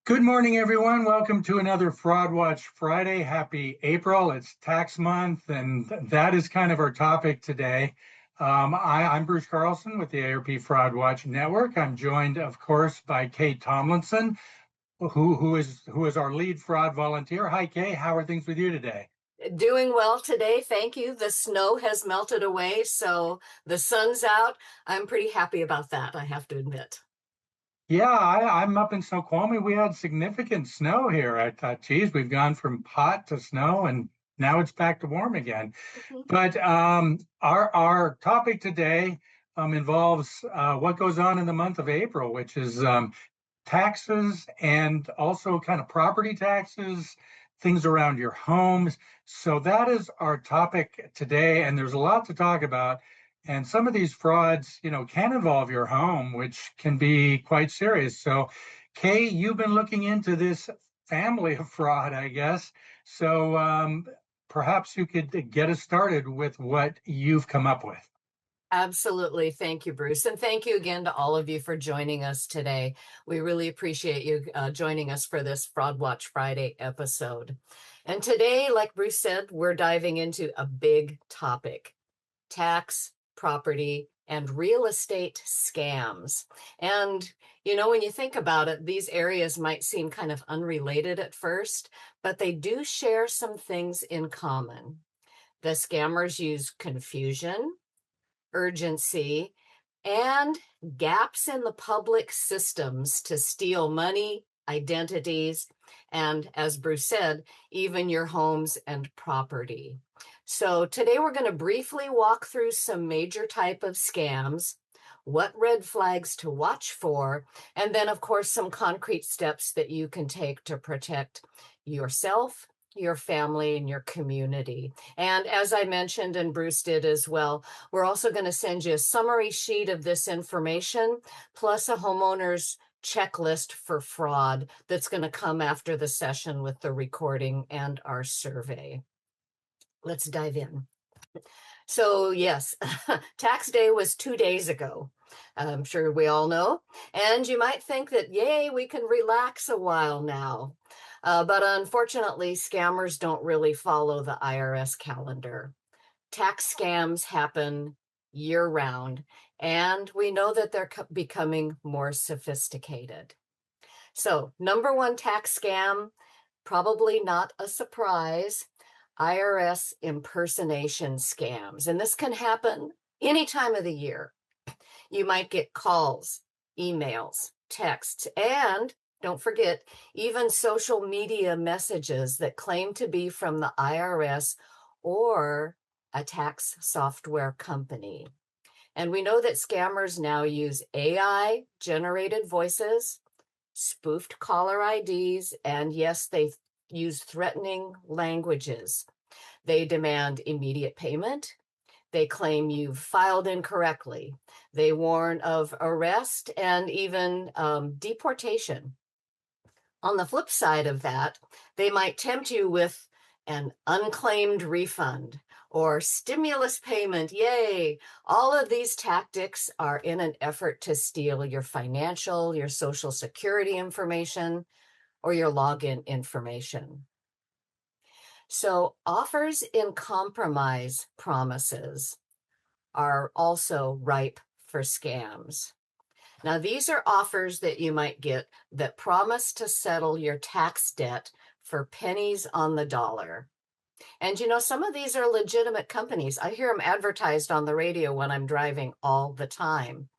Good morning, everyone. Welcome to another Fraud Watch Friday. Happy April. It's tax month, and that is kind of our topic today. I'm Bruce Carlson with the ARP Fraud Watch Network. I'm joined, of course, by Kate Tomlinson, who is our lead fraud volunteer. Hi, Kate. How are things with you today? Doing well today, thank you. The snow has melted away, so the sun's out. I'm pretty happy about that, I have to admit. Yeah, I'm up in Snoqualmie. We had significant snow here. I thought, geez, we've gone from hot to snow, and now it's back to warm again. Mhm. But our topic today involves what goes on in the month of April, which is taxes and also kind of property taxes, things around your homes. So that is our topic today, and there's a lot to talk about. And some of these frauds, can involve your home, which can be quite serious. So, Kay, you've been looking into this family of fraud, I guess. So perhaps you could get us started with what you've come up with. Absolutely. Thank you, Bruce. And thank you again to all of you for joining us today. We really appreciate you joining us for this Fraud Watch Friday episode. And today, like Bruce said, we're diving into a big topic: tax, property, and real estate scams. And, when you think about it, these areas might seem kind of unrelated at first, but they do share some things in common. The scammers use confusion, urgency, and gaps in the public systems to steal money, identities, and, as Bruce said, even your homes and property. So today we're going to briefly walk through some major type of scams, what red flags to watch for, and then, of course, some concrete steps that you can take to protect yourself, your family, and your community. And as I mentioned, and Bruce did as well, we're also going to send you a summary sheet of this information, plus a homeowner's checklist for fraud that's going to come after the session with the recording and our survey. Let's dive in. So, yes, tax day was 2 days ago. I'm sure we all know. And you might think that, yay, we can relax a while now. But unfortunately, scammers don't really follow the IRS calendar. Tax scams happen year round, and we know that they're becoming more sophisticated. So, number one tax scam, probably not a surprise: IRS impersonation scams. And this can happen any time of the year. You might get calls, emails, texts, and don't forget, even social media messages that claim to be from the IRS or a tax software company. And we know that scammers now use AI generated voices, spoofed caller IDs, and yes, they use threatening languages. They demand immediate payment. They claim you've filed incorrectly. They warn of arrest and even deportation. On the flip side of that, they might tempt you with an unclaimed refund or stimulus payment. Yay! All of these tactics are in an effort to steal your financial, your social security information, or your login information. So, offers in compromise promises are also ripe for scams. Now, these are offers that you might get that promise to settle your tax debt for pennies on the dollar. And some of these are legitimate companies. I hear them advertised on the radio when I'm driving all the time.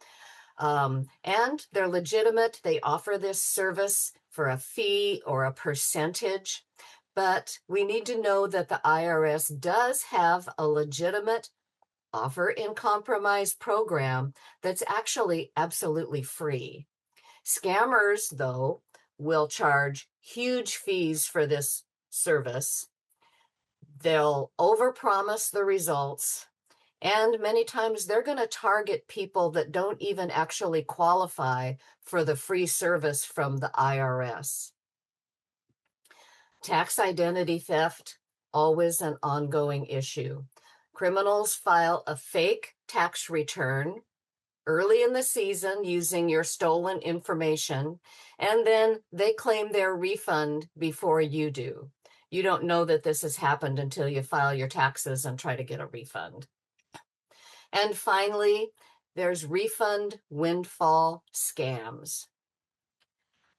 And they're legitimate. They offer this service for a fee or a percentage. But we need to know that the IRS does have a legitimate offer in compromise program that's actually absolutely free. Scammers, though, will charge huge fees for this service. They'll overpromise the results, and many times they're going to target people that don't even actually qualify for the free service from the IRS. Tax identity theft, always an ongoing issue. Criminals file a fake tax return early in the season using your stolen information, and then they claim their refund before you do. You don't know that this has happened until you file your taxes and try to get a refund. And finally, there's refund windfall scams.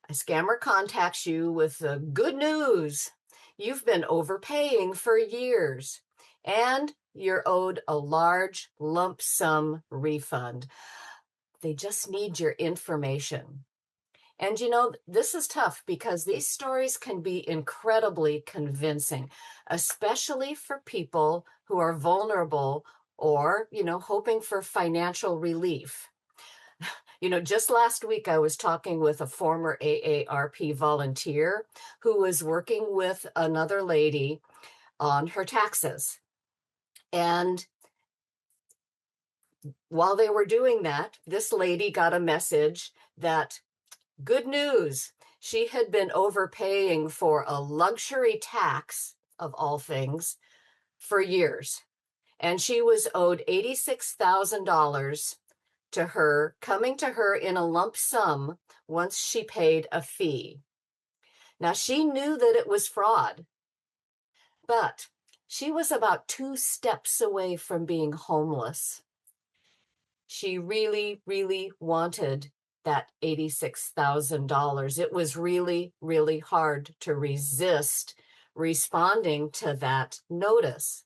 A scammer contacts you with the good news. You've been overpaying for years and you're owed a large lump sum refund. They just need your information. And you know, this is tough because these stories can be incredibly convincing, especially for people who are vulnerable or, hoping for financial relief. Just last week, I was talking with a former AARP volunteer who was working with another lady on her taxes. And while they were doing that, this lady got a message that, good news, she had been overpaying for a luxury tax, of all things, for years. And she was owed $86,000 to her, coming to her in a lump sum once she paid a fee. Now, she knew that it was fraud, but she was about 2 steps away from being homeless. She really, really wanted that $86,000. It was really, really hard to resist responding to that notice,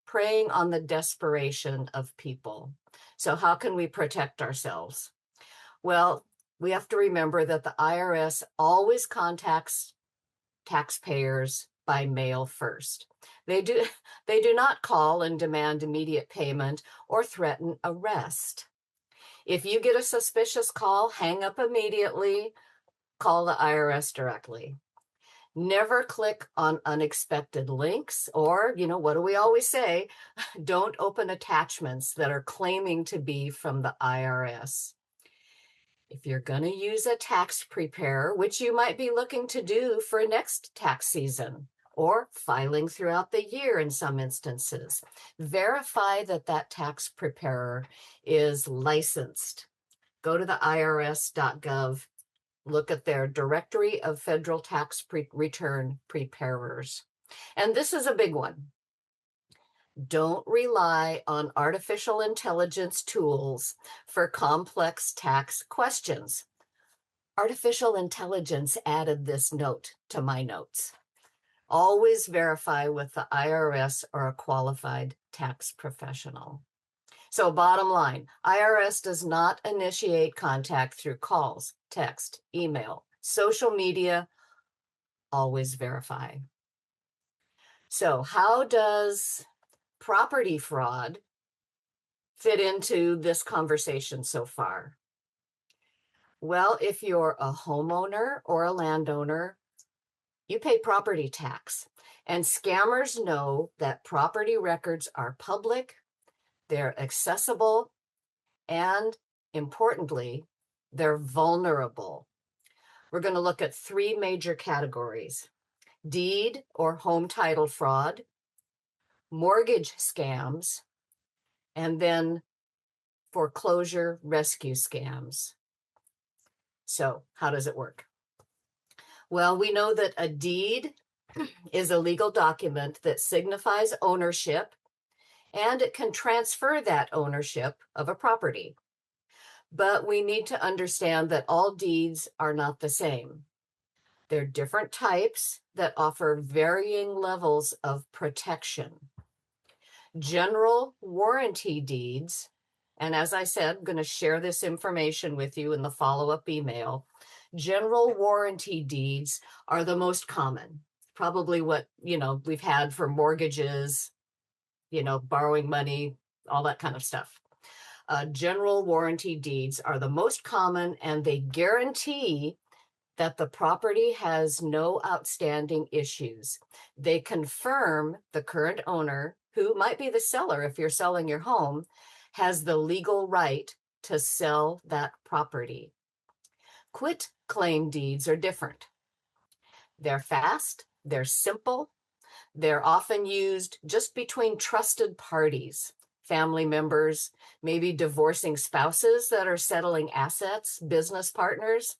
preying on the desperation of people. So, how can we protect ourselves? Well, we have to remember that the IRS always contacts taxpayers by mail first. They do, they do not call and demand immediate payment or threaten arrest. If you get a suspicious call, hang up immediately, call the IRS directly. Never click on unexpected links, or, what do we always say? Don't open attachments that are claiming to be from the IRS. If you're going to use a tax preparer, which you might be looking to do for next tax season or filing throughout the year in some instances, verify that that tax preparer is licensed. Go to the irs.gov, look at their directory of federal tax return preparers. And this is a big one. Don't rely on artificial intelligence tools for complex tax questions. Artificial intelligence added this note to my notes. Always verify with the IRS or a qualified tax professional. So bottom line, IRS does not initiate contact through calls, text, email, social media. Always verify. So how does property fraud fit into this conversation so far? Well, if you're a homeowner or a landowner, you pay property tax. And scammers know that property records are public, they're accessible, and importantly, they're vulnerable. We're going to look at 3 major categories: deed or home title fraud, mortgage scams, and then foreclosure rescue scams. So, how does it work? Well, we know that a deed is a legal document that signifies ownership, and it can transfer that ownership of a property. But we need to understand that all deeds are not the same. They're different types that offer varying levels of protection. General warranty deeds, and as I said, I'm going to share this information with you in the follow-up email. General warranty deeds are the most common, probably what, we've had for mortgages, borrowing money, all that kind of stuff. General warranty deeds are the most common, and they guarantee that the property has no outstanding issues. They confirm the current owner, who might be the seller if you're selling your home, has the legal right to sell that property. Quit claim deeds are different. They're fast, they're simple, they're often used just between trusted parties. family members, maybe divorcing spouses that are settling assets, business partners.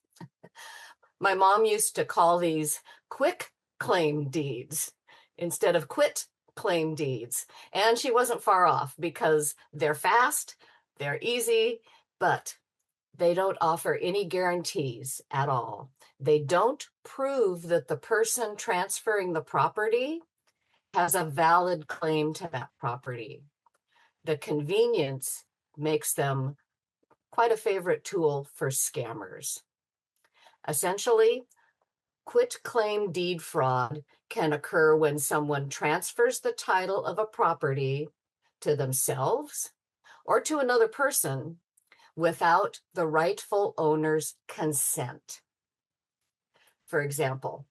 My mom used to call these quick claim deeds instead of quit claim deeds. And she wasn't far off because they're fast, they're easy, but they don't offer any guarantees at all. They don't prove that the person transferring the property has a valid claim to that property. The convenience makes them quite a favorite tool for scammers. Essentially, quit claim deed fraud can occur when someone transfers the title of a property to themselves or to another person without the rightful owner's consent. For example,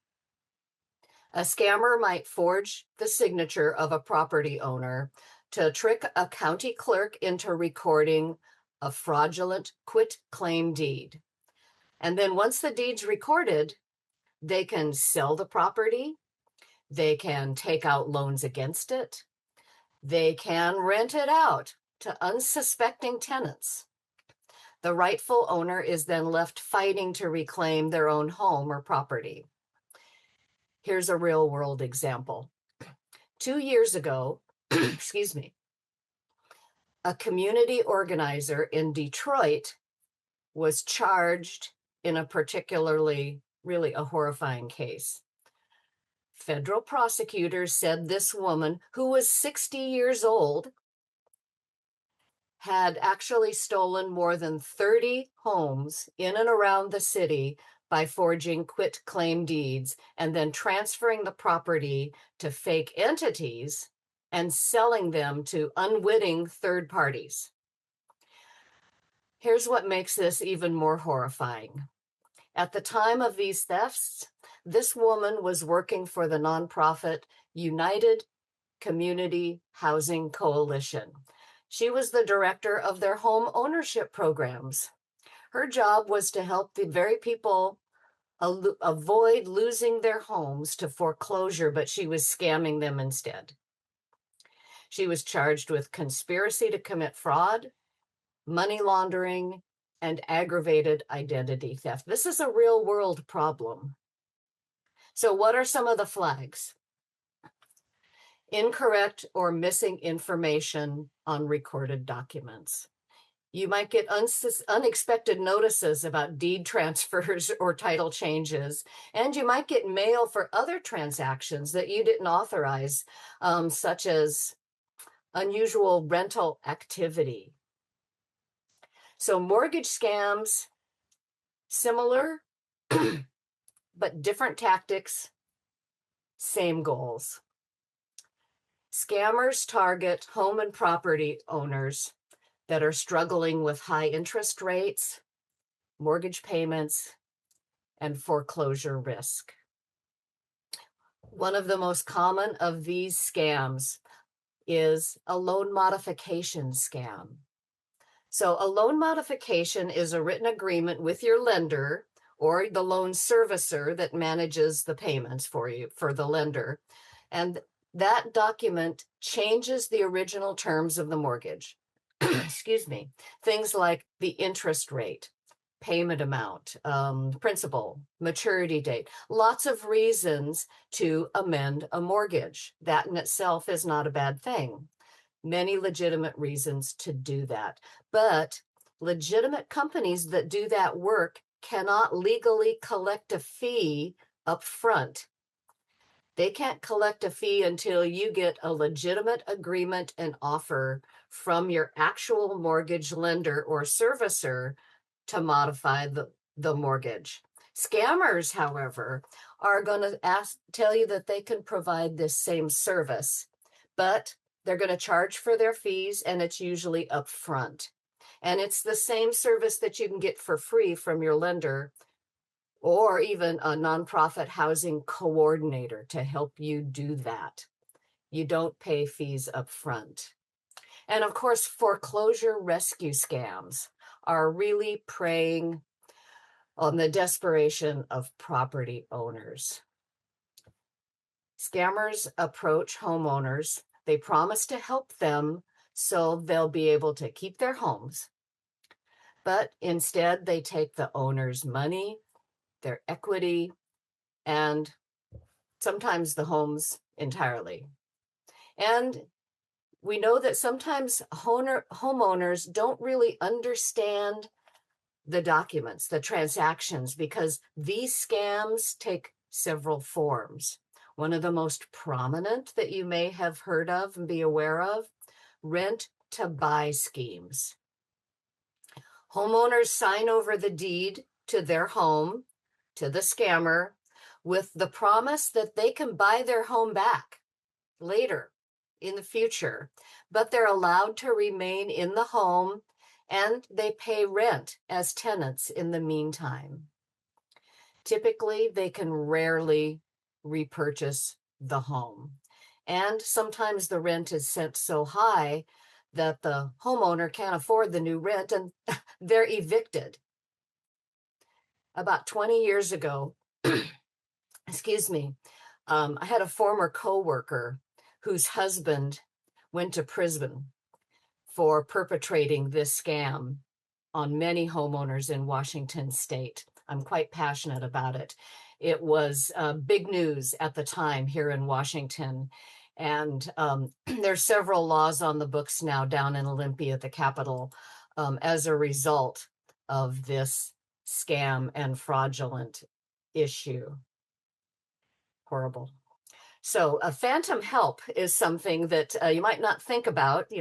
a scammer might forge the signature of a property owner to trick a county clerk into recording a fraudulent quit claim deed. And then once the deed's recorded, they can sell the property, they can take out loans against it, they can rent it out to unsuspecting tenants. The rightful owner is then left fighting to reclaim their own home or property. Here's a real world example. 2 years ago, excuse me, a community organizer in Detroit was charged in a particularly, really a horrifying case. Federal prosecutors said this woman, who was 60 years old, had actually stolen more than 30 homes in and around the city by forging quit claim deeds and then transferring the property to fake entities and selling them to unwitting third parties. Here's what makes this even more horrifying. At the time of these thefts, this woman was working for the nonprofit United Community Housing Coalition. She was the director of their home ownership programs. Her job was to help the very people avoid losing their homes to foreclosure, but she was scamming them instead. She was charged with conspiracy to commit fraud, money laundering, and aggravated identity theft. This is a real world problem. So what are some of the flags? Incorrect or missing information on recorded documents. You might get unexpected notices about deed transfers or title changes, and you might get mail for other transactions that you didn't authorize, such as unusual rental activity. So mortgage scams, similar, but different tactics, same goals. Scammers target home and property owners that are struggling with high interest rates, mortgage payments, and foreclosure risk. One of the most common of these scams is a loan modification scam. So a loan modification is a written agreement with your lender or the loan servicer that manages the payments for you, for the lender. And that document changes the original terms of the mortgage. Excuse me. Things like the interest rate, payment amount, principal, maturity date, lots of reasons to amend a mortgage. That in itself is not a bad thing. Many legitimate reasons to do that. But legitimate companies that do that work cannot legally collect a fee up front. They can't collect a fee until you get a legitimate agreement and offer from your actual mortgage lender or servicer to modify the mortgage. Scammers, however, are going to tell you that they can provide this same service, but they're going to charge for their fees, and it's usually upfront. And it's the same service that you can get for free from your lender or even a nonprofit housing coordinator to help you do that. You don't pay fees up front. And of course, foreclosure rescue scams are really preying on the desperation of property owners. Scammers approach homeowners. They promise to help them so they'll be able to keep their homes. But instead, they take the owner's money, their equity, and sometimes the homes entirely. And we know that sometimes homeowners don't really understand the documents, the transactions, because these scams take several forms. One of the most prominent that you may have heard of and be aware of, rent to buy schemes. Homeowners sign over the deed to their home to the scammer with the promise that they can buy their home back later in the future, but they're allowed to remain in the home and they pay rent as tenants in the meantime. Typically, they can rarely repurchase the home. And sometimes the rent is set so high that the homeowner can't afford the new rent and they're evicted. About 20 years ago, excuse me, I had a former coworker whose husband went to prison for perpetrating this scam on many homeowners in Washington state. I'm quite passionate about it. It was big news at the time here in Washington. And there's several laws on the books now down in Olympia, the capital, as a result of this scam and fraudulent issue. Horrible. So a phantom help is something that you might not think about,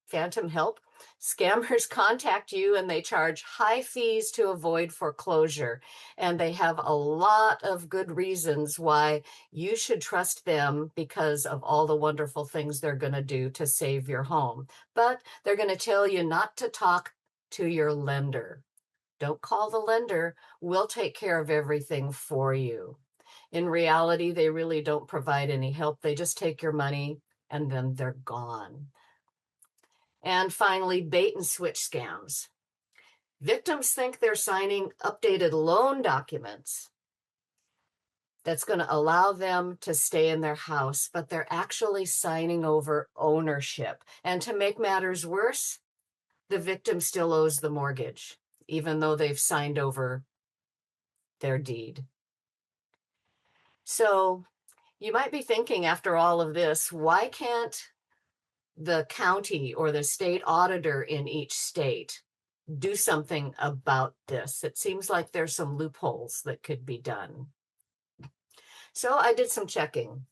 phantom help. Scammers contact you and they charge high fees to avoid foreclosure. And they have a lot of good reasons why you should trust them because of all the wonderful things they're going to do to save your home. But they're going to tell you not to talk to your lender. Don't call the lender. We'll take care of everything for you. In reality, they really don't provide any help. They just take your money and then they're gone. And finally, bait and switch scams. Victims think they're signing updated loan documents that's going to allow them to stay in their house, but they're actually signing over ownership. And to make matters worse, the victim still owes the mortgage, even though they've signed over their deed. So you might be thinking after all of this, why can't the county or the state auditor in each state do something about this? It seems like there's some loopholes that could be done. So I did some checking.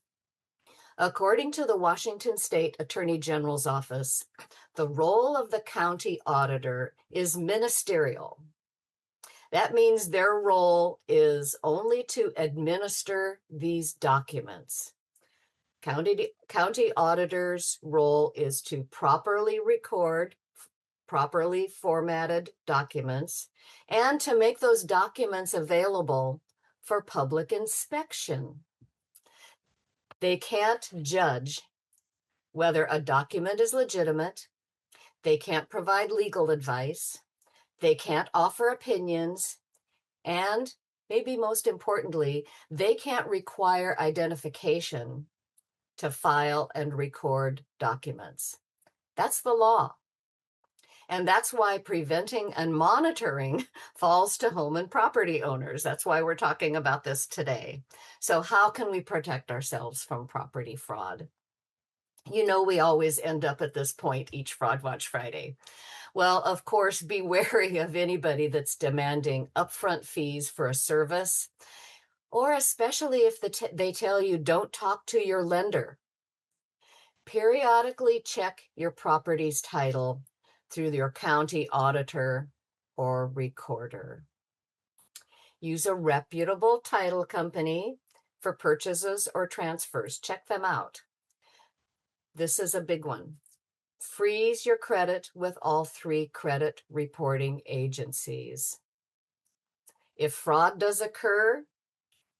According to the Washington State Attorney General's office, the role of the county auditor is ministerial. That means their role is only to administer these documents. County auditor's role is to properly record properly formatted documents and to make those documents available for public inspection. They can't judge whether a document is legitimate. They can't provide legal advice. They can't offer opinions. And maybe most importantly, they can't require identification to file and record documents. That's the law. And that's why preventing and monitoring falls to home and property owners. That's why we're talking about this today. So how can we protect ourselves from property fraud? We always end up at this point each Fraud Watch Friday. Well, of course, be wary of anybody that's demanding upfront fees for a service, or especially if they tell you don't talk to your lender. Periodically check your property's title through your county auditor or recorder. Use a reputable title company for purchases or transfers. Check them out. This is a big one. Freeze your credit with all 3 credit reporting agencies. If fraud does occur,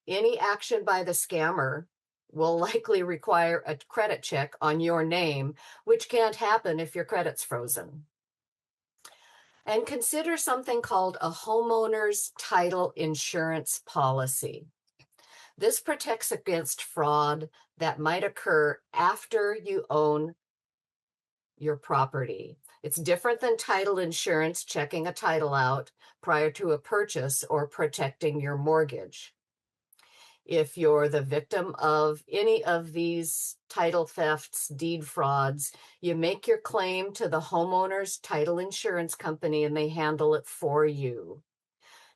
any action by the scammer will likely require a credit check on your name, which can't happen if your credit's frozen. And consider something called a homeowner's title insurance policy. This protects against fraud that might occur after you own your property. It's different than title insurance, checking a title out prior to a purchase or protecting your mortgage. If you're the victim of any of these title thefts, deed frauds, you make your claim to the homeowner's title insurance company and they handle it for you.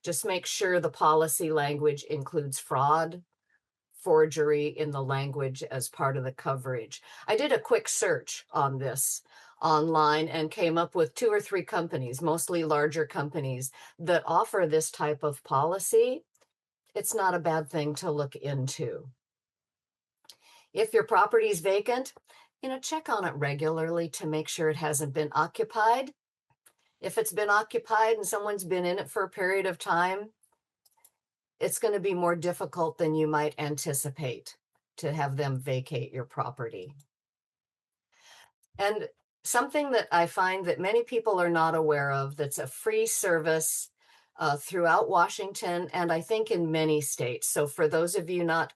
Just make sure the policy language includes fraud, forgery in the language as part of the coverage. I did a quick search on this online and came up with 2 or 3 companies, mostly larger companies, that offer this type of policy. It's not a bad thing to look into. If your property is vacant, check on it regularly to make sure it hasn't been occupied. If it's been occupied and someone's been in it for a period of time, it's going to be more difficult than you might anticipate to have them vacate your property. And something that I find that many people are not aware of, that's a free service throughout Washington, and I think in many states. So for those of you not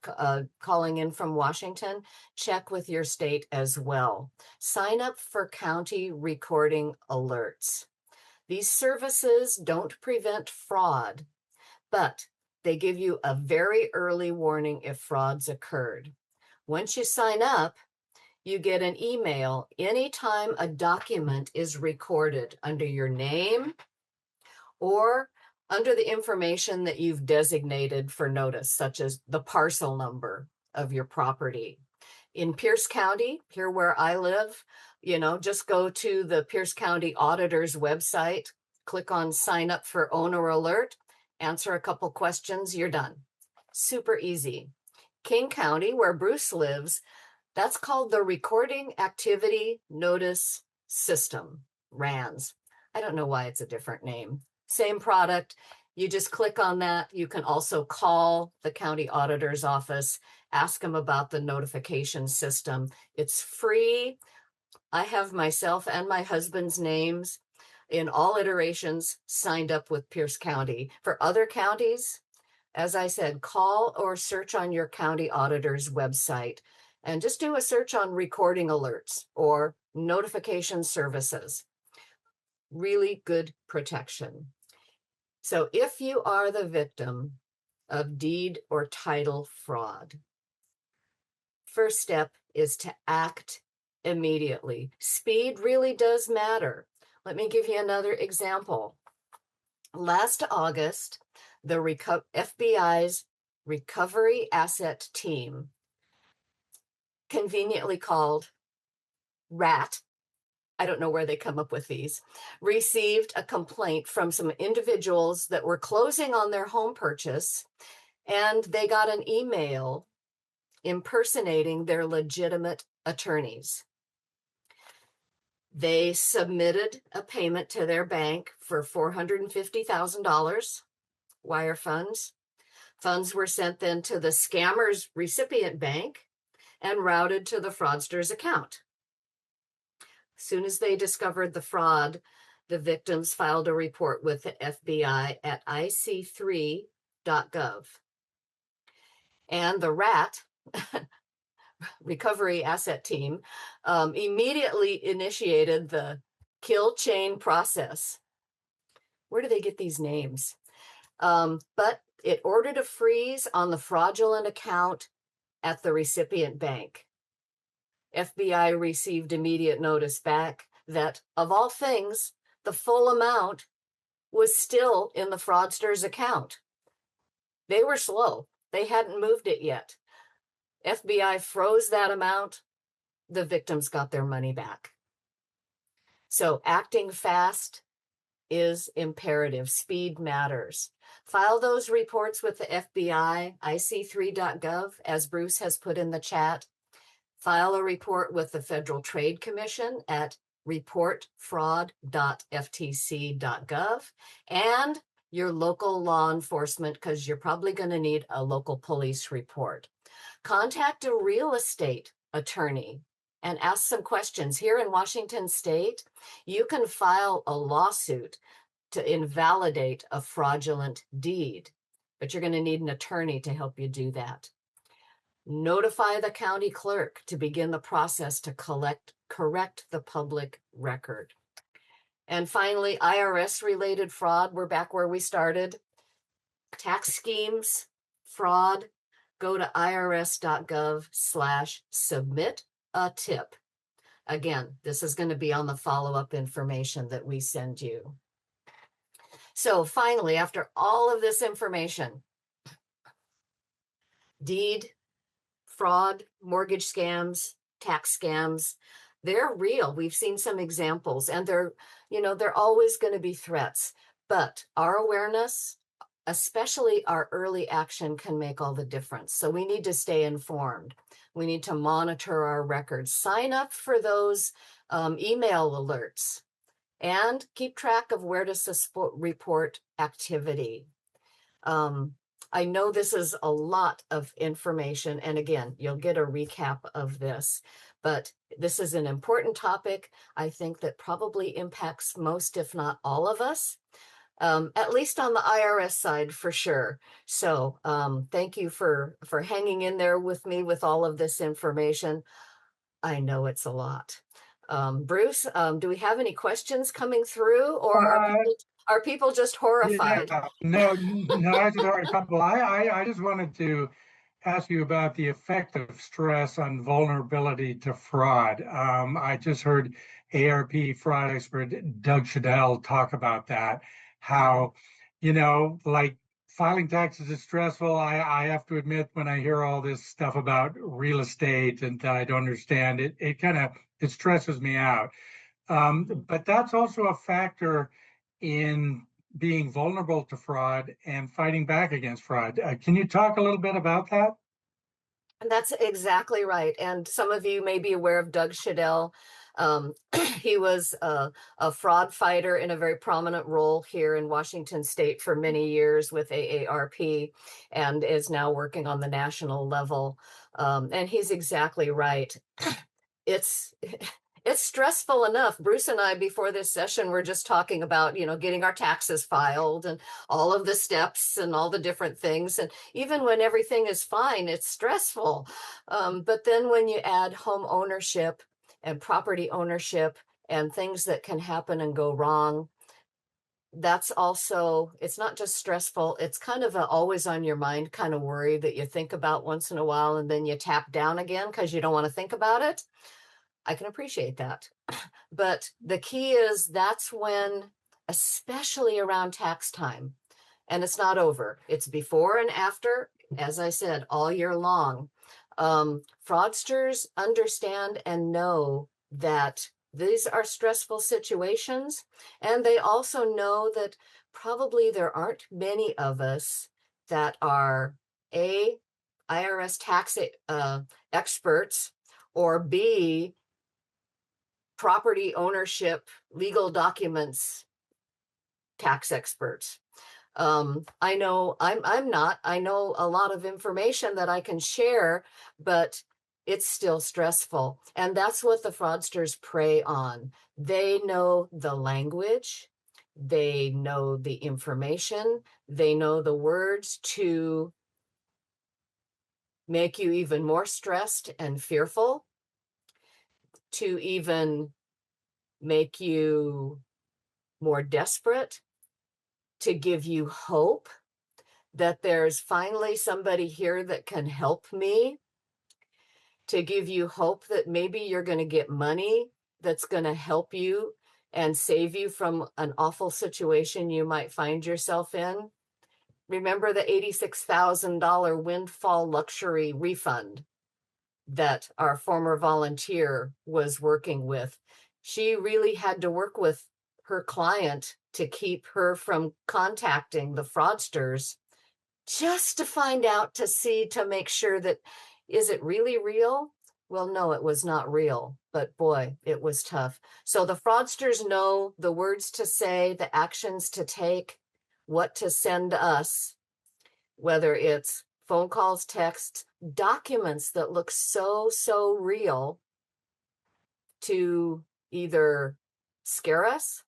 calling in from Washington, check with your state as well. Sign up for county recording alerts. These services don't prevent fraud, but they give you a very early warning if frauds occurred. Once you sign up, you get an email anytime a document is recorded under your name or under the information that you've designated for notice, such as the parcel number of your property. In Pierce County, here where I live, just go to the Pierce County Auditor's website, click on sign up for owner alert, answer a couple questions, you're done. Super easy. King County, where Bruce lives, that's called the Recording Activity Notice System, RANS. I don't know why it's a different name. Same product. You just click on that. You can also call the county auditor's office, ask them about the notification system. It's free. I have myself and my husband's names in all iterations signed up with Pierce County. For other counties, as I said, call or search on your county auditor's website and just do a search on recording alerts or notification services. Really good protection. So if you are the victim of deed or title fraud, first step is to act immediately. Speed really does matter. Let me give you another example. Last August, the FBI's Recovery Asset Team, conveniently called RAT, I don't know where they come up with these, received a complaint from some individuals that were closing on their home purchase, and they got an email impersonating their legitimate attorneys. They submitted a payment to their bank for $450,000 wire funds. Funds were sent then to the scammer's recipient bank and routed to the fraudster's account. As soon as they discovered the fraud, the victims filed a report with the FBI at ic3.gov. And the RAT, Recovery Asset Team, immediately initiated the kill chain process. Where do they get these names? But it ordered a freeze on the fraudulent account at the recipient bank. FBI received immediate notice back that, of all things, the full amount was still in the fraudster's account. They were slow. They hadn't moved it yet. FBI froze that amount. The victims got their money back. So acting fast is imperative. Speed matters. File those reports with the FBI, ic3.gov, as Bruce has put in the chat. File a report with the Federal Trade Commission at reportfraud.ftc.gov and your local law enforcement, because you're probably going to need a local police report. Contact a real estate attorney and ask some questions. Here in Washington State, you can file a lawsuit to invalidate a fraudulent deed, but you're going to need an attorney to help you do that. Notify the county clerk to begin the process to collect correct the public record. And finally, IRS-related fraud. We're back where we started. Tax schemes, fraud, go to irs.gov/submit a tip. Again, this is going to be on the follow-up information that we send you. So finally, after all of this information, deed, fraud, mortgage scams, tax scams, they're real. We've seen some examples, and they're always going to be threats. But our awareness, especially our early action, can make all the difference. So we need to stay informed. We need to monitor our records, sign up for those email alerts, and keep track of where to report activity. I know this is a lot of information, and again, you'll get a recap of this, but this is an important topic. I think that probably impacts most, if not all of us, at least on the IRS side for sure. So thank you for hanging in there with me with all of this information. I know it's a lot. Bruce, do we have any questions coming through, or are people just horrified? Yeah, no, I just had a couple. I just wanted to ask you about the effect of stress on vulnerability to fraud. I just heard ARP fraud expert Doug Shadell talk about that, how, like filing taxes is stressful. I have to admit, when I hear all this stuff about real estate and that I don't understand it, it stresses me out. But that's also a factor in being vulnerable to fraud and fighting back against fraud. Can you talk a little bit about that? And that's exactly right. And some of you may be aware of Doug Shadell. He was a fraud fighter in a very prominent role here in Washington State for many years with AARP, and is now working on the national level. And he's exactly right. It's it's stressful enough. Bruce and I, before this session, were just talking about, getting our taxes filed and all of the steps and all the different things. And even when everything is fine, it's stressful. But then when you add home ownership and property ownership and things that can happen and go wrong, that's also, it's not just stressful, it's kind of a always on your mind kind of worry that you think about once in a while and then you tap down again because you don't want to think about it. I can appreciate that. But the key is that's when, especially around tax time, and it's not over, it's before and after, as I said, all year long. Fraudsters understand and know that these are stressful situations, and they also know that probably there aren't many of us that are A, IRS tax experts, or B, property ownership, legal documents, tax experts. I know I'm not. I know a lot of information that I can share, but it's still stressful. And that's what the fraudsters prey on. They know the language, they know the information, they know the words to make you even more stressed and fearful, to even make you more desperate, to give you hope that there's finally somebody here that can help me, to give you hope that maybe you're going to get money that's going to help you and save you from an awful situation you might find yourself in. Remember the $86,000 windfall luxury refund that our former volunteer was working with? She really had to work with her client to keep her from contacting the fraudsters, just to find out, to make sure that, is it really real? Well, no, it was not real, but boy, it was tough. So the fraudsters know the words to say, the actions to take, what to send us, whether it's phone calls, texts, documents that look so real, to either scare us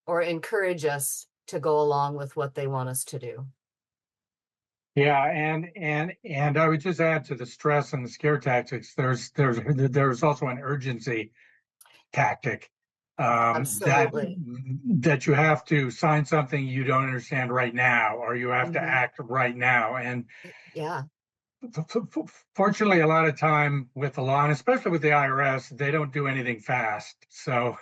or encourage us to go along with what they want us to do. Yeah, and I would just add to the stress and the scare tactics. There's also an urgency tactic. That Absolutely. you have to sign something you don't understand right now, or you have to Hmm. act right now. And Yeah. fortunately, a lot of time with the law, and especially with the IRS, they don't do anything fast. So,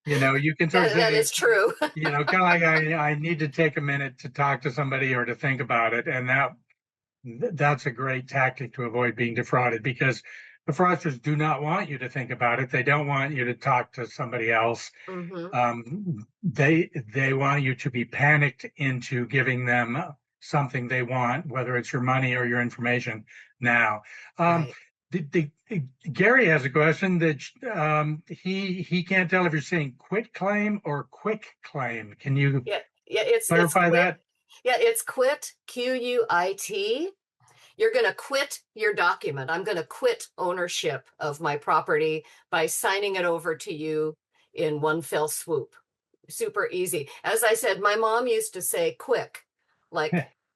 you can sort of That say, is true. kind of like I need to take a minute to talk to somebody or to think about it. And that's a great tactic to avoid being defrauded, because the fraudsters do not want you to think about it. They don't want you to talk to somebody else. Hmm. They want you to be panicked into giving them something they want, whether it's your money or your information now. Um, Right. Gary has a question that he can't tell if you're saying quit claim or quick claim. Can you Yeah. Yeah. It's clarify quit. that? Yeah. It's quit. QUIT. You're going to quit your document. I'm going to quit ownership of my property by signing it over to you in one fell swoop. Super easy. As I said, my mom used to say quick, like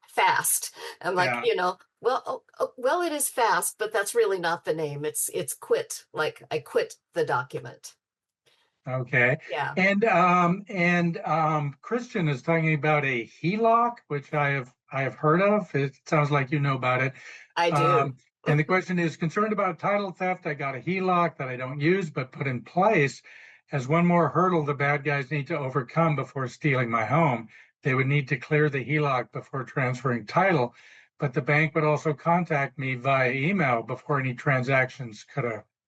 fast. I'm like, Yeah. well, well, it is fast, but that's really not the name. It's quit. Like I quit the document. Okay. Yeah, And Christian is talking about a HELOC, which I have heard of. It sounds like you know about it. I do. And the question is concerned about title theft. I got a HELOC that I don't use but put in place as one more hurdle the bad guys need to overcome before stealing my home. They would need to clear the HELOC before transferring title, but the bank would also contact me via email before any transactions could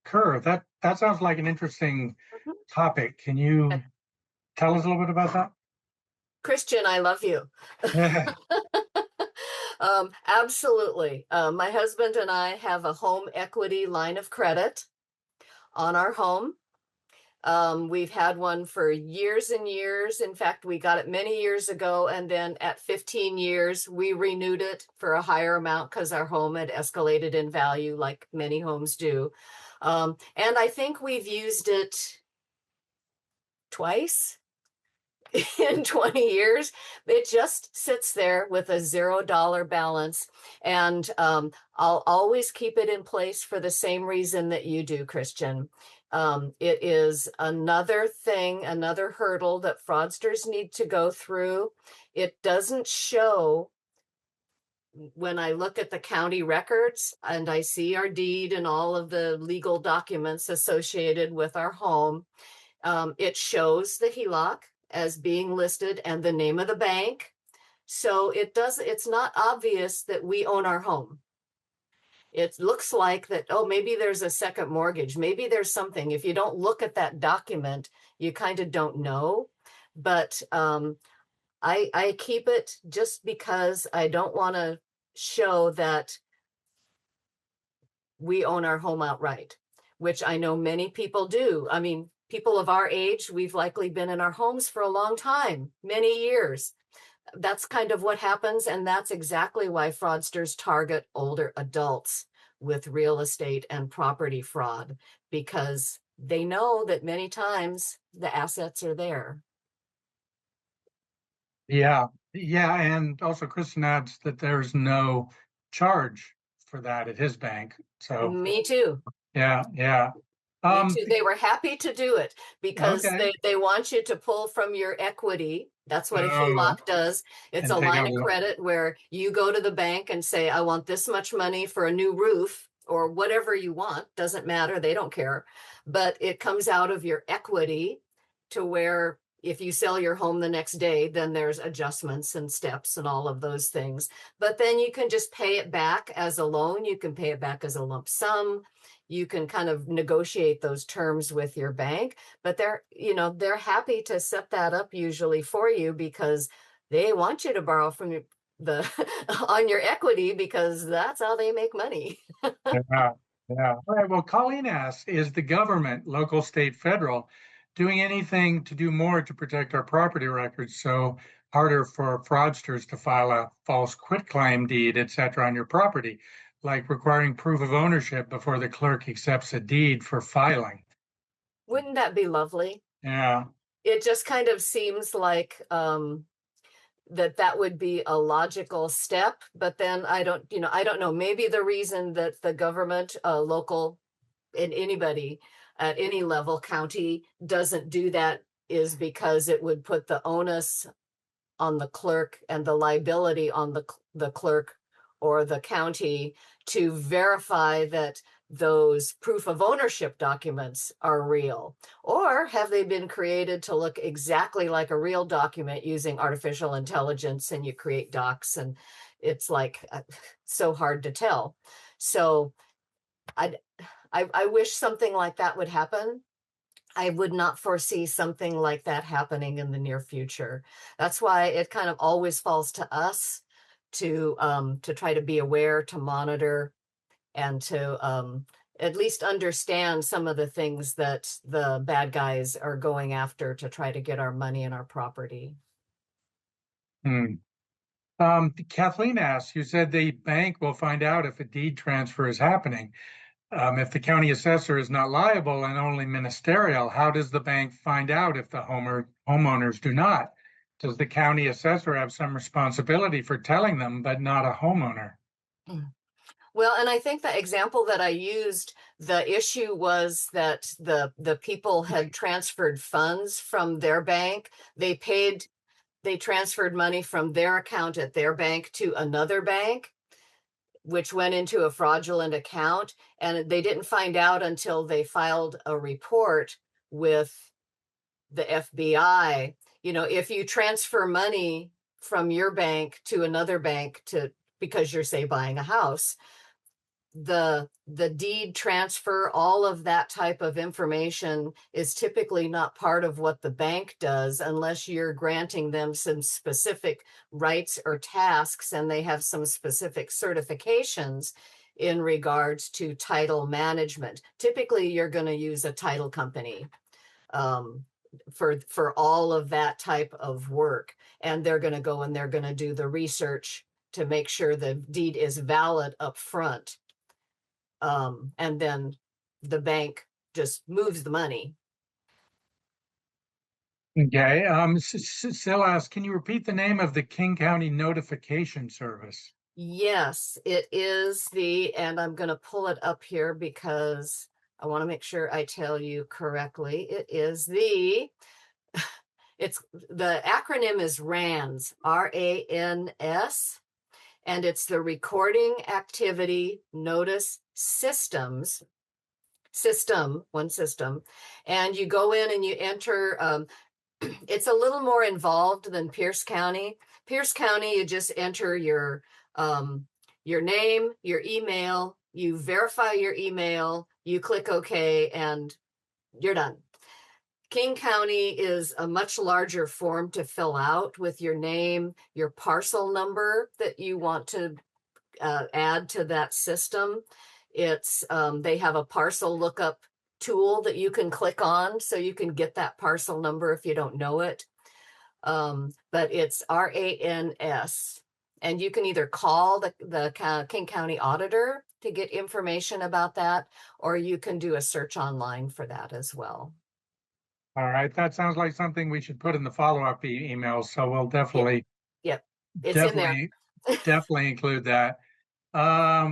occur. That sounds like an interesting topic. Can you tell us a little bit about Christian, I love you. that? Absolutely. My husband and I have a home equity line of credit on our home. We've had one for years and years. In fact, we got it many years ago, and then at 15 years, we renewed it for a higher amount because our home had escalated in value, like many homes do. And I think we've used it twice in 20 years. It just sits there with a $0 balance. And I'll always keep it in place for the same reason that you do, Christian. It is another thing, another hurdle that fraudsters need to go through. It doesn't show when I look at the county records and I see our deed and all of the legal documents associated with our home. It shows the HELOC as being listed and the name of the bank. So it's not obvious that we own our home. It looks like that, oh, maybe there's a second mortgage. Maybe there's something. If you don't look at that document, you kind of don't know. But I keep it just because I don't want to show that we own our home outright, which I know many people do. I mean, people of our age, we've likely been in our homes for a long time, many years. That's kind of what happens. And that's exactly why fraudsters target older adults with real estate and property fraud, because they know that many times the assets are there. Yeah, yeah, and also Kristen adds that there's no charge for that at his bank. So Me too. yeah, yeah. Me Um, too. They were happy to do it because okay. they want you to pull from your equity. That's what a Oh, HELOC does. It's and a take line out of a credit where you go to the bank and say, I want this much money for a new roof or whatever you want. Doesn't matter. They don't care. But it comes out of your equity to where if you sell your home the next day, then there's adjustments and steps and all of those things. But then you can just pay it back as a loan. You can pay it back as a lump sum. You can kind of negotiate those terms with your bank, but they're happy to set that up usually for you because they want you to borrow from the on your equity because that's how they make money. yeah, yeah. All right. Well, Colleen asks, is the government, local, state, federal, doing anything to do more to protect our property records so harder for fraudsters to file a false quitclaim deed, et cetera, on your property, like requiring proof of ownership before the clerk accepts a deed for filing? Wouldn't that be lovely? Yeah. It just kind of seems like that would be a logical step, but then I don't know. Maybe the reason that the government, local, and anybody at any level, county doesn't do that is because it would put the onus on the clerk and the liability on the clerk or the county to verify that those proof of ownership documents are real? Or have they been created to look exactly like a real document using artificial intelligence, and you create docs and it's like so hard to tell. So I I wish something like that would happen. I would not foresee something like that happening in the near future. That's why it kind of always falls to us to try to be aware, to monitor, and to at least understand some of the things that the bad guys are going after to try to get our money and our property. Hmm. Kathleen asks, you said the bank will find out if a deed transfer is happening. If the county assessor is not liable and only ministerial, how does the bank find out if the homeowners do not? Does the county assessor have some responsibility for telling them, but not a homeowner? Mm. Well, and I think the example that I used, the issue was that the people had transferred funds from their bank. They transferred money from their account at their bank to another bank, which went into a fraudulent account. And they didn't find out until they filed a report with the FBI. You know, if you transfer money from your bank to another bank to because you're, say, buying a house, the deed transfer, all of that type of information is typically not part of what the bank does unless you're granting them some specific rights or tasks, and they have some specific certifications in regards to title management. Typically you're going to use a title company um, for all of that type of work, and they're going to go and they're going to do the research to make sure the deed is valid up front, and then the bank just moves the money. Okay. Sil asks, can you repeat the name of the King County Notification Service? Yes, it is and I'm going to pull it up here because I want to make sure I tell you correctly. It's the acronym is RANS, RANS, and it's the Recording Activity Notice one system. And you go in and you enter, it's a little more involved than Pierce County. Pierce County, you just enter your name, your email, you verify your email, you click OK, and you're done. King County is a much larger form to fill out with your name, your parcel number that you want to add to that system. It's they have a parcel lookup tool that you can click on so you can get that parcel number if you don't know it. But it's RANS, and you can either call the King County auditor to get information about that, or you can do a search online for that as well. All right. That sounds like something we should put in the follow-up emails. So we'll Yeah, definitely, yep, it's in there. definitely, definitely include that.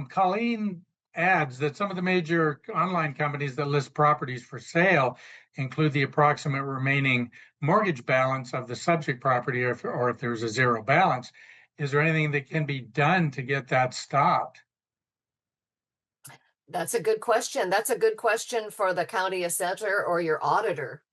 Colleen adds that some of the major online companies that list properties for sale include the approximate remaining mortgage balance of the subject property, or if there's a zero balance. Is there anything that can be done to get that stopped? That's a good question. That's a good question for the county assessor or your auditor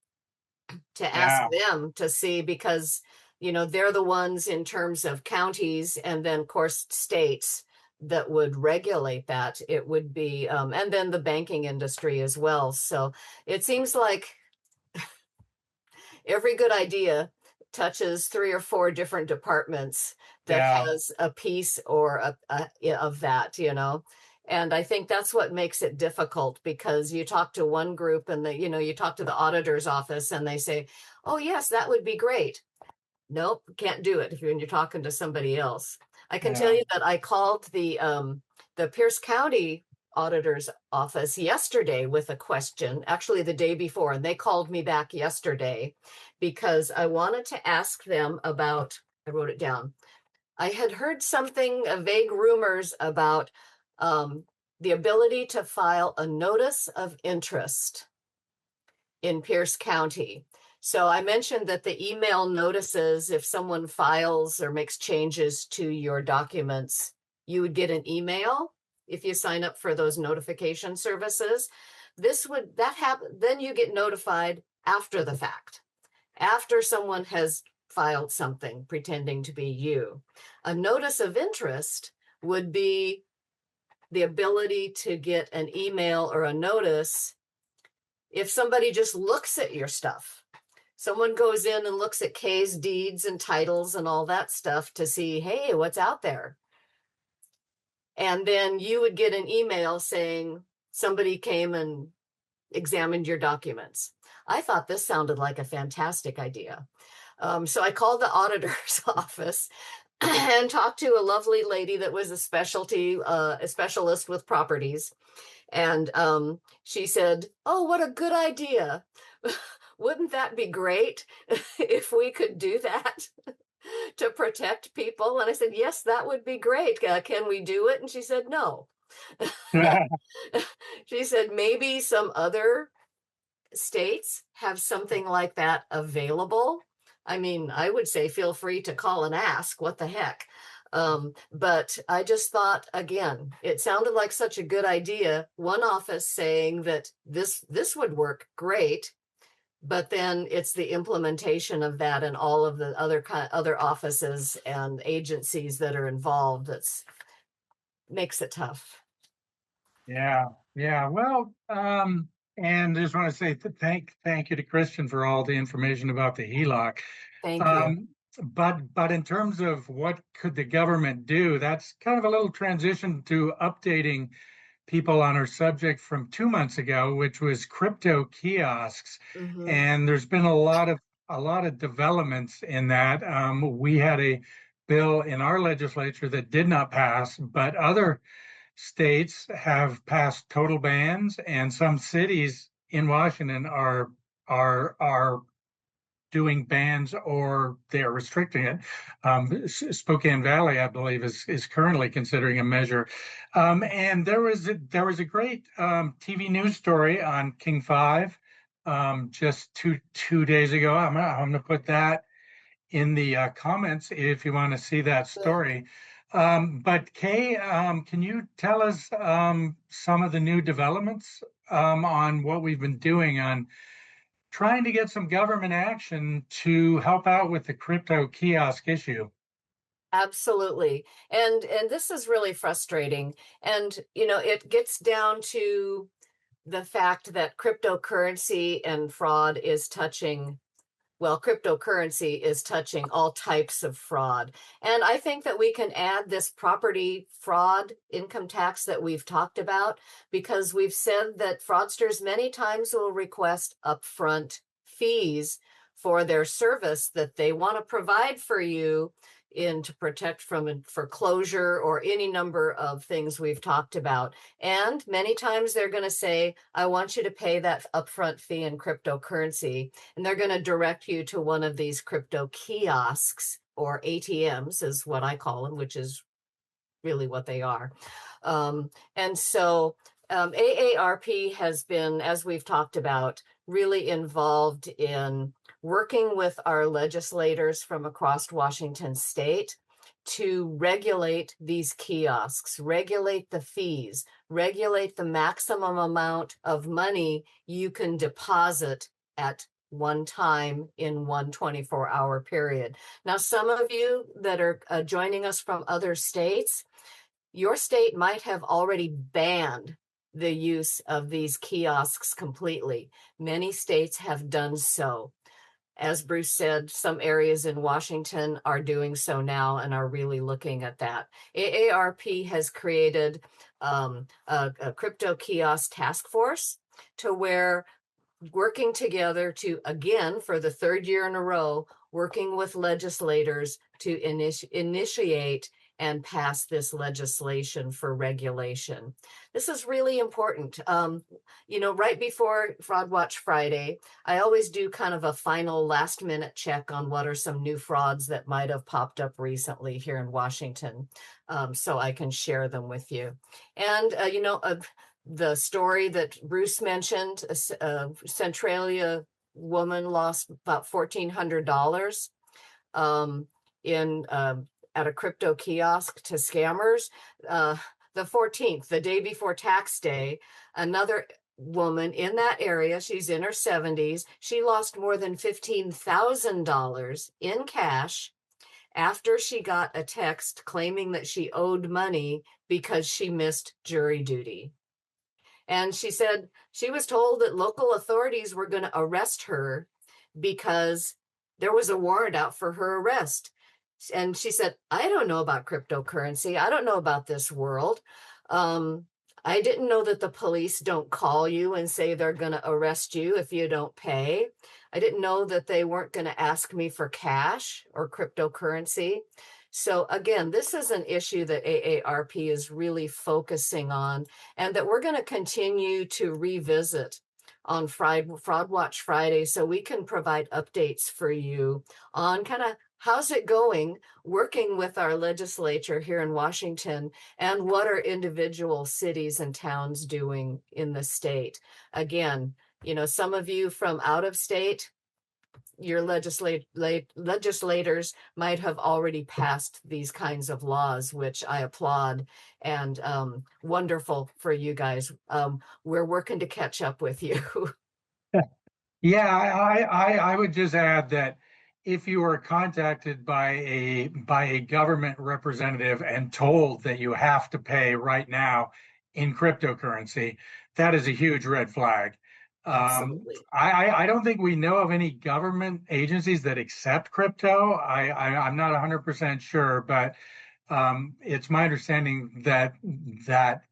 to ask Yeah, them to see, because they're the ones in terms of counties and then of course states that would regulate that. It would be and then the banking industry as well. So it seems like every good idea touches 3 or 4 different departments that yeah, has a piece or of that. And I think that's what makes it difficult, because you talk to one group and you talk to the auditor's office and they say, oh yes, that would be great. Nope, can't do it when you're talking to somebody else. I can tell yeah. you that I called the Pierce County auditor's office yesterday with a question, actually the day before, and they called me back yesterday because I wanted to ask them about, I wrote it down. I had heard something, vague rumors about the ability to file a notice of interest. in Pierce County. So I mentioned that the email notices if someone files or makes changes to your documents, you would get an email if you sign up for those notification services. Then you get notified after the fact, after someone has filed something pretending to be you. A notice of interest would be the ability to get an email or a notice if somebody just looks at your stuff. Someone goes in and looks at Kay's deeds and titles and all that stuff to see, hey, what's out there? And then you would get an email saying somebody came and examined your documents. I thought this sounded like a fantastic idea. So I called the auditor's office and talked to a lovely lady that was a specialist with properties. And she said, oh, what a good idea. Wouldn't that be great if we could do that to protect people? And I said, yes, that would be great. Can we do it? And she said, no. She said, maybe some other states have something like that available. I mean, I would say feel free to call and ask, what the heck? But I just thought, again, it sounded like such a good idea. One office saying that this would work great, but then it's the implementation of that and all of the other offices and agencies that are involved that's makes it tough. Yeah, yeah. Well, and I just want to say thank you to Christian for all the information about the HELOC. Thank you. Um, but in terms of what could the government do, that's kind of a little transition to updating people on our subject from 2 months ago, which was crypto kiosks. Mm-hmm. And there's been a lot of developments in that. We had a bill in our legislature that did not pass, but other states have passed total bans, and some cities in Washington are doing bans or they're restricting it. Spokane Valley, I believe, is currently considering a measure. And there was a great TV news story on King 5 just two days ago. I'm gonna put that in the comments if you want to see that story. But Kay, can you tell us some of the new developments on what we've been doing on trying to get some government action to help out with the crypto kiosk issue? Absolutely. And this is really frustrating. And it gets down to the fact that cryptocurrency and fraud is touching, well, cryptocurrency is touching all types of fraud. And I think that we can add this property fraud income tax that we've talked about, because we've said that fraudsters many times will request upfront fees for their service that they want to provide for you to protect from foreclosure or any number of things we've talked about. And many times they're going to say, I want you to pay that upfront fee in cryptocurrency. And they're going to direct you to one of these crypto kiosks, or ATMs is what I call them, which is really what they are. And so AARP has been, as we've talked about, really involved in working with our legislators from across Washington state to regulate these kiosks, regulate the fees, regulate the maximum amount of money you can deposit at one time in one 24-hour period. Now, some of you that are joining us from other states, your state might have already banned the use of these kiosks completely. Many states have done so. As Bruce said, some areas in Washington are doing so now and are really looking at that. AARP has created a crypto kiosk task force to where working together to, again, for the third year in a row, working with legislators to initiate and pass this legislation for regulation. This is really important. Right before Fraud Watch Friday, I always do kind of a final last minute check on what are some new frauds that might have popped up recently here in Washington, so I can share them with you. And, the story that Bruce mentioned, a Centralia woman lost about $1,400 um, in at a crypto kiosk to scammers. Uh, the 14th, the day before tax day, another woman in that area, she's in her 70s, she lost more than $15,000 in cash after she got a text claiming that she owed money because she missed jury duty. And she said she was told that local authorities were going to arrest her because there was a warrant out for her arrest. And she said, I don't know about cryptocurrency. I don't know about this world. Um, I didn't know that the police don't call you and say they're going to arrest you if you don't pay. I didn't know that they weren't going to ask me for cash or cryptocurrency. So again, this is an issue that AARP is really focusing on and that we're going to continue to revisit on Fraud Watch Friday so we can provide updates for you on kind of how's it going working with our legislature here in Washington and what are individual cities and towns doing in the state. Again, you know, some of you from out of state, your legislators might have already passed these kinds of laws, which I applaud, and wonderful for you guys. We're working to catch up with you. Yeah, I would just add that if you are contacted by a government representative and told that you have to pay right now in cryptocurrency, that is a huge red flag. Absolutely. I don't think we know of any government agencies that accept crypto. I'm not 100% sure, but it's my understanding that that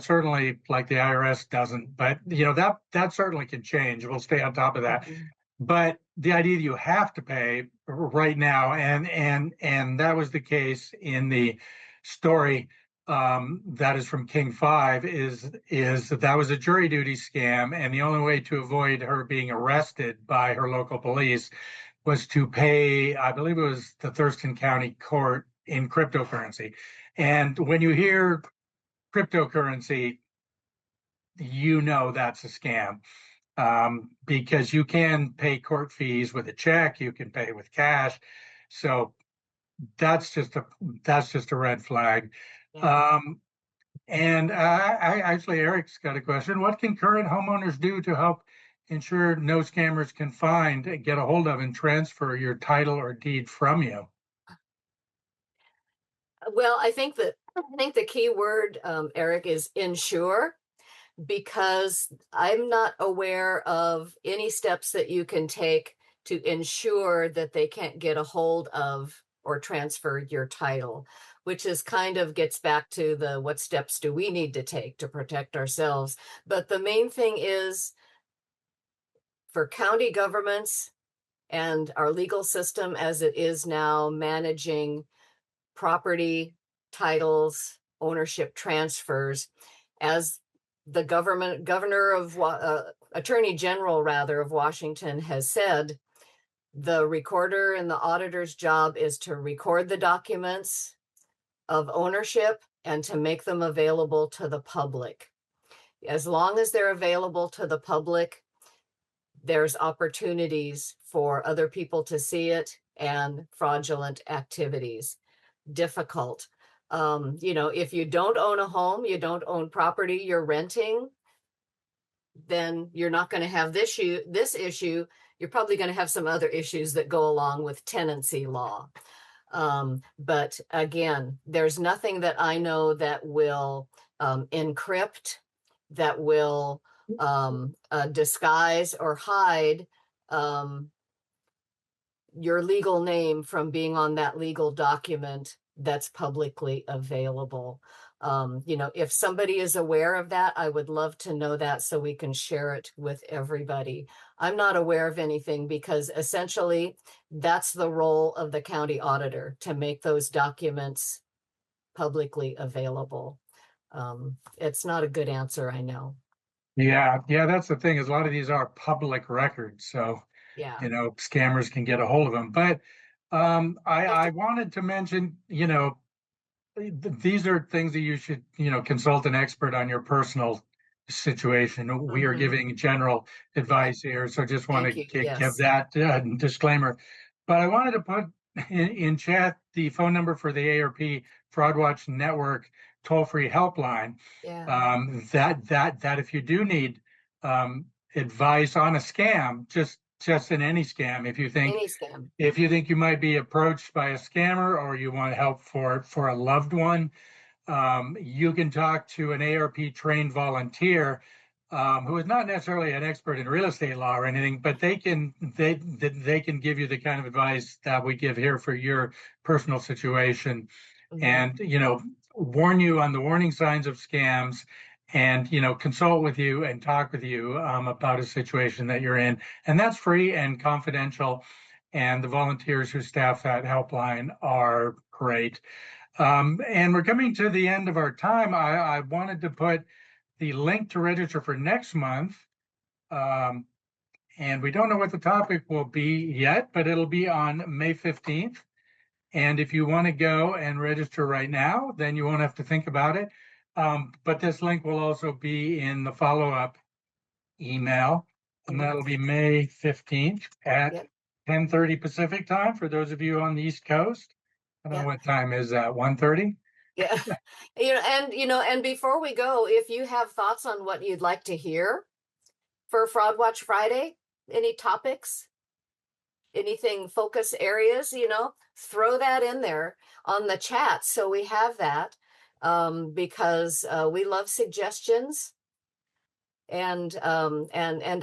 certainly, like the IRS doesn't, but that certainly can change. We'll stay on top of that. Mhm. But the idea that you have to pay right now, and that was the case in the story that is from King 5, is that was a jury duty scam, and the only way to avoid her being arrested by her local police was to pay, I believe it was the Thurston County Court in cryptocurrency. And when you hear cryptocurrency, you know that's a scam because you can pay court fees with a check, you can pay with cash. So that's just a that's just a red flag. Yeah. Um, and I actually, Eric's got a question. What can current homeowners do to help ensure no scammers can find, get a hold of, and transfer your title or deed from you? Well, I think the key word, Eric, is ensure, because I'm not aware of any steps that you can take to ensure that they can't get a hold of or transfer your title, which is kind of gets back to the what steps do we need to take to protect ourselves. But the main thing is for county governments and our legal system as it is now managing property, titles, ownership transfers, as the governor of attorney general rather of Washington has said, the recorder and the auditor's job is to record the documents of ownership and to make them available to the public. As long as they're available to the public, there's opportunities for other people to see it and fraudulent activities. Difficult. If you don't own a home, you don't own property, you're renting, then you're not going to have this issue. You're probably going to have some other issues that go along with tenancy law. But again, there's nothing that I know that will encrypt, that will disguise or hide your legal name from being on that legal document that's publicly available. If somebody is aware of that, I would love to know that so we can share it with everybody. I'm not aware of anything because essentially that's the role of the county auditor to make those documents publicly available. It's not a good answer, I know. Yeah, that's the thing, is a lot of these are public records, so Yeah. scammers can get a hold of them. But You have I to, wanted to mention, these are things that you should, consult an expert on your personal situation. We are Mhm. giving general Yeah, advice here, so just want thank to you. give Yes. that disclaimer. But I wanted to put in chat the phone number for the ARP Fraud Watch Network toll-free helpline. Yeah. That if you do need um, advice on a scam, just in any scam, Any scam. if you think you might be approached by a scammer or you want help for a loved one, you can talk to an ARP trained volunteer who is not necessarily an expert in real estate law or anything, but they can give you the kind of advice that we give here for your personal situation, Mhm. and warn you on the warning signs of scams, and consult with you and talk with you about a situation that you're in, and that's free and confidential. And the volunteers who staff that helpline are great. And we're coming to the end of our time. I wanted to put the link to register for next month. Um, and we don't know what the topic will be yet, but it'll be on May 15th. And if you want to go and register right now, then you won't have to think about it. But this link will also be in the follow-up email, and Mhm. that'll be May 15th at Yep. 10:30 Pacific time for those of you on the East Coast. I don't know Yeah. what time is that, 1:30? Yeah. And before we go, if you have thoughts on what you'd like to hear for Fraud Watch Friday, any topics, anything focus areas, throw that in there on the chat so we have that, because we love suggestions and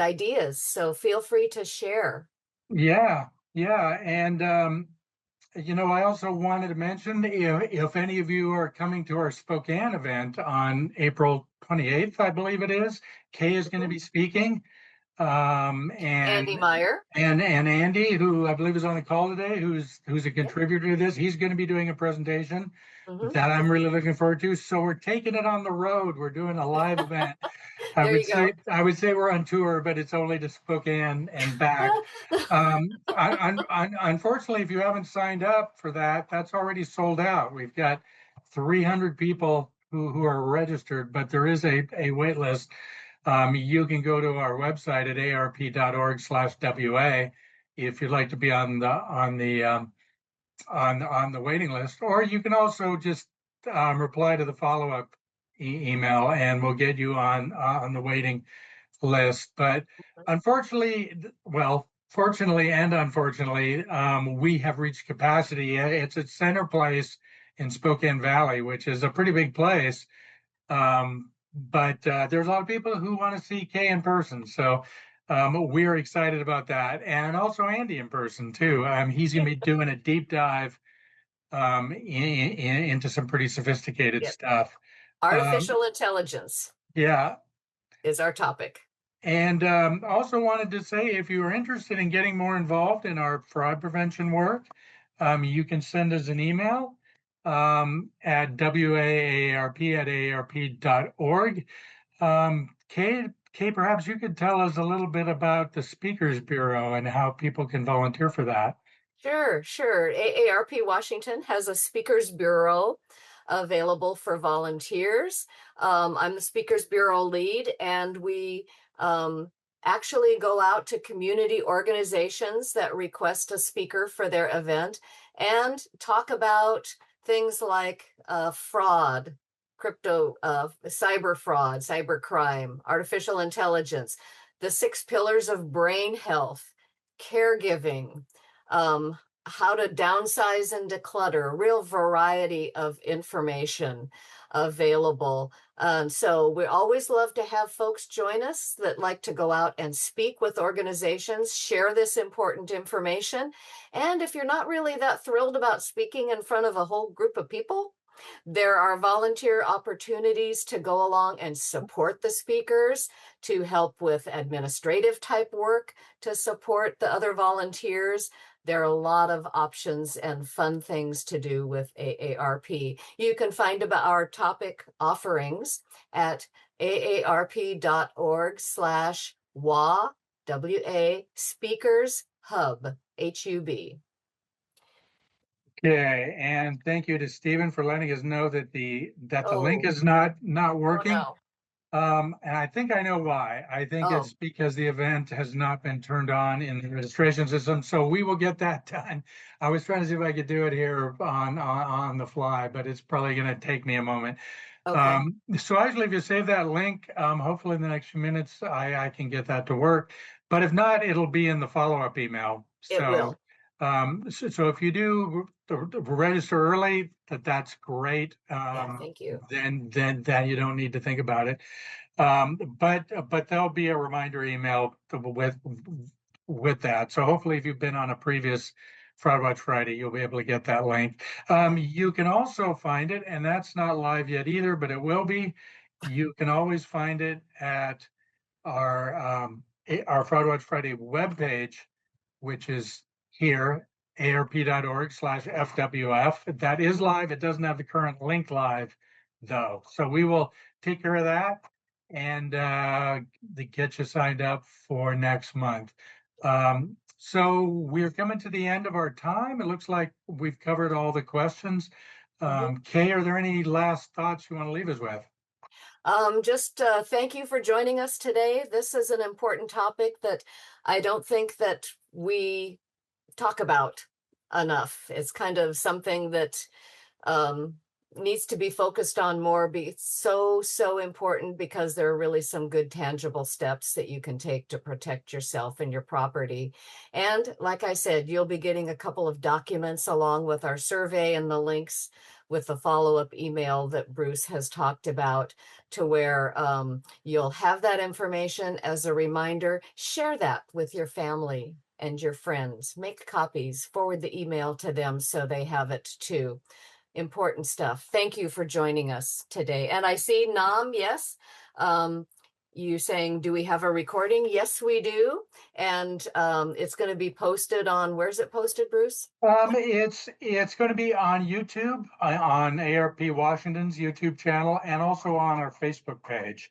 ideas. So feel free to share. Yeah, yeah. And I also wanted to mention, if any of you are coming to our Spokane event on April 28th, I believe it is, Kay is going to Mhm. be speaking. Um, Andy and Meyer. and Andy, who I believe is on the call today, who's a Yep. contributor to this, he's going to be doing a presentation Hmm. that I'm really looking forward to. So we're taking it on the road. We're doing a live event. There you go. I would say we're on tour, but it's only to Spokane and back. Unfortunately, if you haven't signed up for that, that's already sold out. We've got 300 people who are registered, but there is a wait list. You can go to our website at arp.org/WA if you'd like to be on the waiting list, or you can also just reply to the follow-up email, and we'll get you on the waiting list. But unfortunately, well, fortunately and unfortunately, we have reached capacity. It's at Center Place in Spokane Valley, which is a pretty big place. But there's a lot of people who want to see Kay in person. So we're excited about that. And also Andy in person too. He's going to be doing a deep dive into some pretty sophisticated Yep. stuff. Um, Artificial intelligence yeah. is our topic. And also wanted to say, if you are interested in getting more involved in our fraud prevention work, you can send us an email at waarp@aarp.org. Kay, perhaps you could tell us a little bit about the Speakers Bureau and how people can volunteer for that. Sure, sure. AARP Washington has a speakers bureau available for volunteers. I'm the speakers bureau lead, and we um, actually go out to community organizations that request a speaker for their event and talk about things like fraud, crypto, cyber fraud, cyber crime, artificial intelligence, the 6 pillars of brain health, caregiving, um, how to downsize and declutter, a real variety of information available. So we always love to have folks join us that like to go out and speak with organizations, share this important information. And if you're not really that thrilled about speaking in front of a whole group of people, there are volunteer opportunities to go along and support the speakers, to help with administrative type work, to support the other volunteers. There are a lot of options and fun things to do with AARP. You can find about our topic offerings at aarp.org/WA, WA Speakers Hub, HUB. Okay, and thank you to Stephen for letting us know that the link Oh, is not oh working. no. And I think I know why. I think Oh, it's because the event has not been turned on in the registration system. So we will get that done. I was trying to see if I could do it here on the fly, but it's probably going to take me a moment. okay. So actually, if you save that link, hopefully in the next few minutes, I can get that to work. But if not, it'll be in the follow-up email. It So, will. so if you do register early, that's great. Yeah, thank you. Then you don't need to think about it. But there'll be a reminder email with that. So hopefully, if you've been on a previous Fraud Watch Friday, you'll be able to get that link. Yeah. You can also find it, and that's not live yet either, but it will be. You can always find it at our Fraud Watch Friday webpage, which is here, arp.org/FWF. That is live. It doesn't have the current link live, though. So we will take care of that and get you signed up for next month. So we're coming to the end of our time. It looks like we've covered all the questions. Mhm. Kay, are there any last thoughts you want to leave us with? Just thank you for joining us today. This is an important topic that I don't think that we talk about enough. It's kind of something that um, needs to be focused on more. It's so important because there are really some good tangible steps that you can take to protect yourself and your property. And like I said, you'll be getting a couple of documents along with our survey and the links with the follow-up email that Bruce has talked about, to where you'll have that information as a reminder. Share that with your family and your friends. Make copies, forward the email to them so they have it too. Important stuff. Thank you for joining us today. And I see Nam, yes. You saying, do we have a recording? Yes, we do. And it's going to be posted on, where's it posted, Bruce? It's going to be on YouTube, on ARP Washington's YouTube channel, and also on our Facebook page.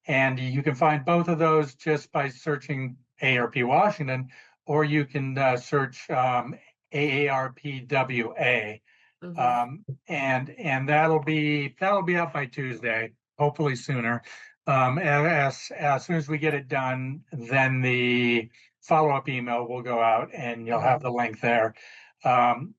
And you can find both of those just by searching ARP Washington, or you can search AARPWA, Mm-hmm. and that'll be up by Tuesday, hopefully sooner. As soon as we get it done, then the follow up email will go out, and you'll have Mm-hmm. the link there. Um,